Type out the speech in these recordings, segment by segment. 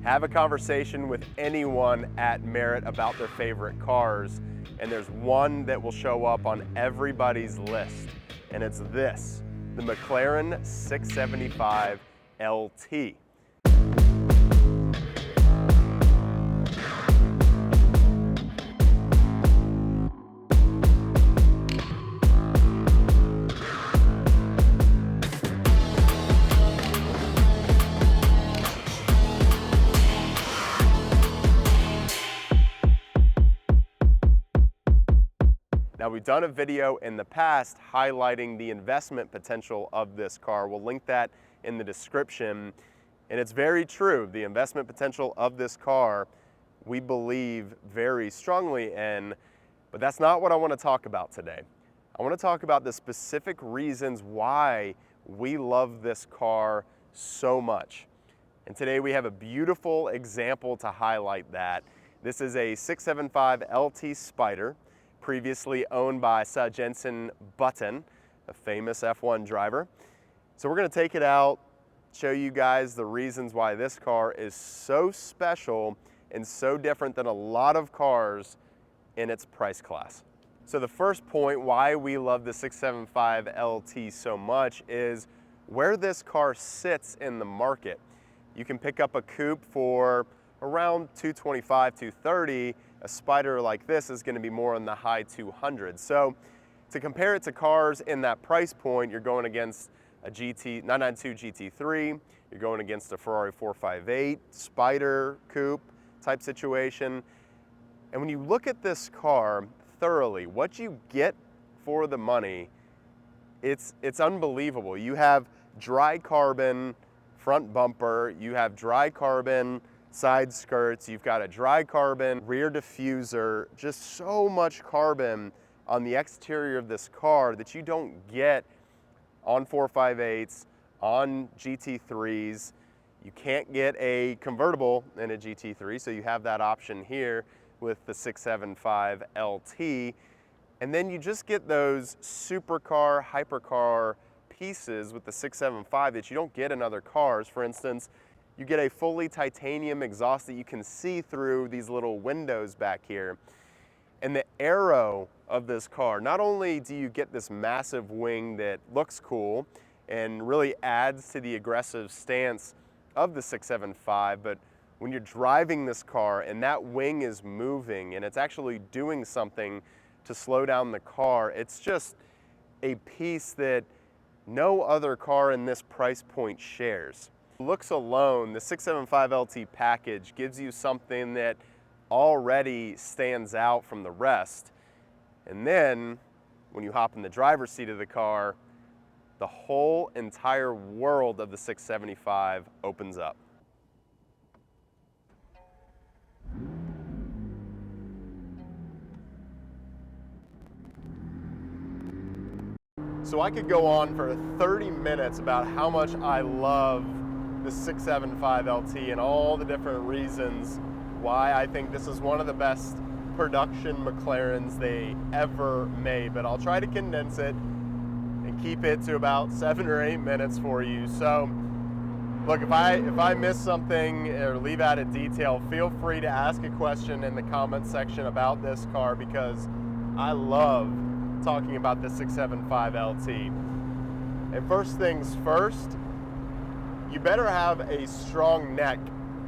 Have a conversation with anyone at Merit about their favorite cars, and there's one that will show up on everybody's list, and it's this, the McLaren 675 LT. Now, we've done a video in the past highlighting the investment potential of this car. We'll link that in the description. And it's very true. The investment potential of this car, we believe very strongly in, but that's not what I want to talk about today. I want to talk about the specific reasons why we love this car so much. And today we have a beautiful example to highlight that. This is a 675 LT Spider, previously owned by Sir Jenson Button, a famous F1 driver. So we're going to take it out, show you guys the reasons why this car is so special and so different than a lot of cars in its price class. So the first point why we love the 675 LT so much is where this car sits in the market. You can pick up a coupe for around $225, $230. A Spider like this is going to be more in the high 200s. So to compare it to cars in that price point, you're going against a 992 GT3, you're going against a Ferrari 458, Spider coupe type situation. And when you look at this car thoroughly, what you get for the money, it's unbelievable. You have dry carbon front bumper, you have dry carbon side skirts, you've got a dry carbon rear diffuser, just so much carbon on the exterior of this car that you don't get on 458s, on GT3s. You can't get a convertible in a GT3, so you have that option here with the 675 LT. And then you just get those supercar, hypercar pieces with the 675 that you don't get in other cars. For instance, you get a fully titanium exhaust that you can see through these little windows back here. And the aero of this car, not only do you get this massive wing that looks cool and really adds to the aggressive stance of the 675, but when you're driving this car and that wing is moving and it's actually doing something to slow down the car, it's just a piece that no other car in this price point shares. Looks alone, the 675 LT package gives you something that already stands out from the rest. And then when you hop in the driver's seat of the car, the whole entire world of the 675 opens up. So I could go on for 30 minutes about how much I love the 675 LT and all the different reasons why I think this is one of the best production McLarens they ever made, but I'll try to condense it and keep it to about 7 or 8 minutes for you. So look, if I miss something or leave out a detail, feel free to ask a question in the comment section about this car, because I love talking about the 675 LT. And first things first, you better have a strong neck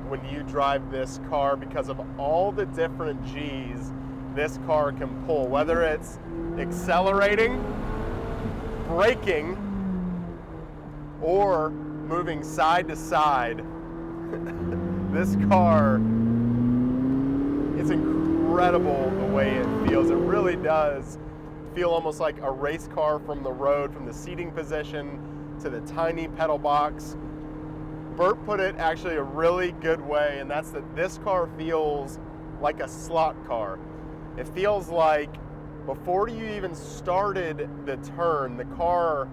when you drive this car because of all the different G's this car can pull, whether it's accelerating, braking, or moving side to side. This car, it's incredible the way it feels. It really does feel almost like a race car from the road, from the seating position to the tiny pedal box. Bert put it actually a really good way, and that's that this car feels like a slot car. It feels like before you even started the turn, the car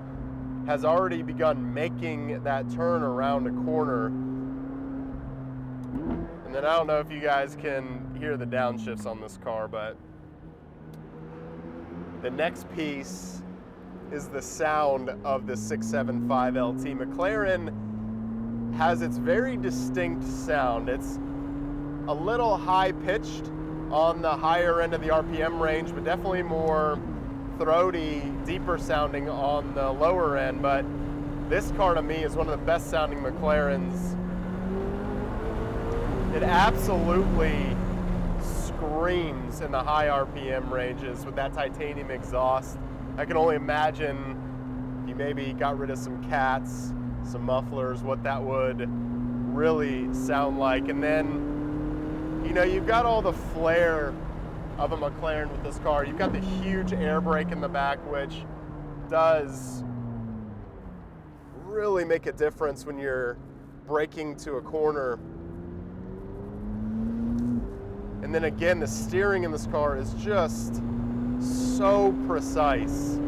has already begun making that turn around a corner. And then I don't know if you guys can hear the downshifts on this car, but the next piece is the sound of the 675 LT. McLaren has its very distinct sound. It's a little high-pitched on the higher end of the RPM range, but definitely more throaty, deeper sounding on the lower end. But this car to me is one of the best sounding McLarens. It absolutely screams in the high RPM ranges with that titanium exhaust. I can only imagine if you maybe got rid of some cats, some mufflers, what that would really sound like. And then, you know, you've got all the flair of a McLaren with this car. You've got the huge air brake in the back, which does really make a difference when you're braking to a corner. And then again, the steering in this car is just so precise.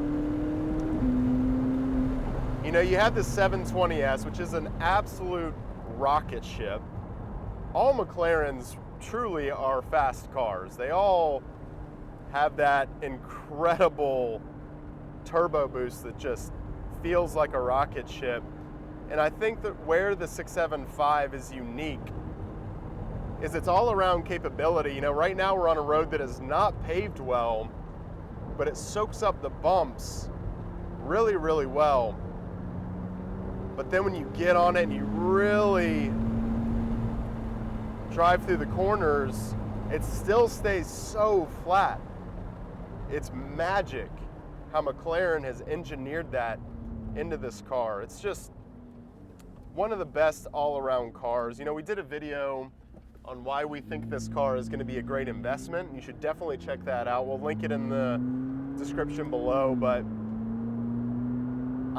You know, you have the 720S, which is an absolute rocket ship. All McLarens truly are fast cars. They all have that incredible turbo boost that just feels like a rocket ship. And I think that where the 675 is unique is its all-around capability. You know, right now we're on a road that is not paved well, but it soaks up the bumps really, really well. But then when you get on it and you really drive through the corners, it still stays so flat. It's magic how McLaren has engineered that into this car. It's just one of the best all-around cars. You know, we did a video on why we think this car is going to be a great investment. You should definitely check that out. We'll link it in the description below. But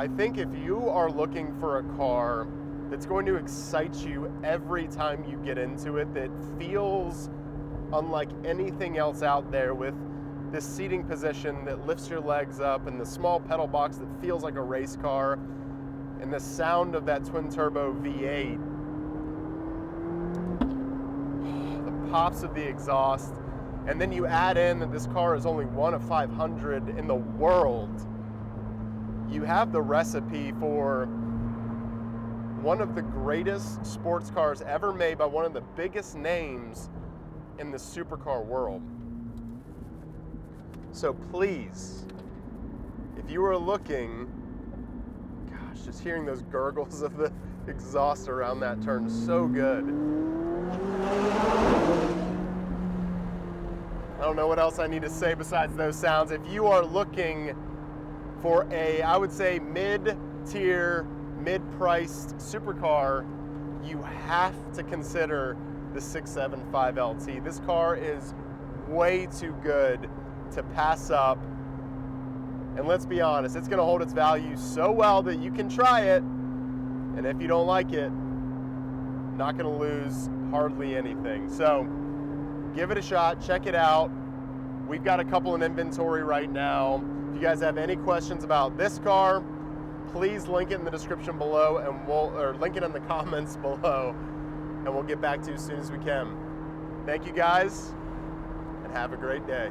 I think if you are looking for a car that's going to excite you every time you get into it, that feels unlike anything else out there, with this seating position that lifts your legs up and the small pedal box that feels like a race car, and the sound of that twin turbo V8, the pops of the exhaust, and then you add in that this car is only one of 500 in the world, you have the recipe for one of the greatest sports cars ever made by one of the biggest names in the supercar world. So please, if you are looking, gosh, just hearing those gurgles of the exhaust around that turn, so good. I don't know what else I need to say besides those sounds. If you are looking for a, I would say, mid-tier, mid-priced supercar, you have to consider the 675 LT. This car is way too good to pass up. And let's be honest, it's going to hold its value so well that you can try it, and if you don't like it, not going to lose hardly anything. So give it a shot, check it out. We've got a couple in inventory right now. If you guys have any questions about this car, please link it in the description below, and or link it in the comments below, and we'll get back to you as soon as we can. Thank you guys, and have a great day.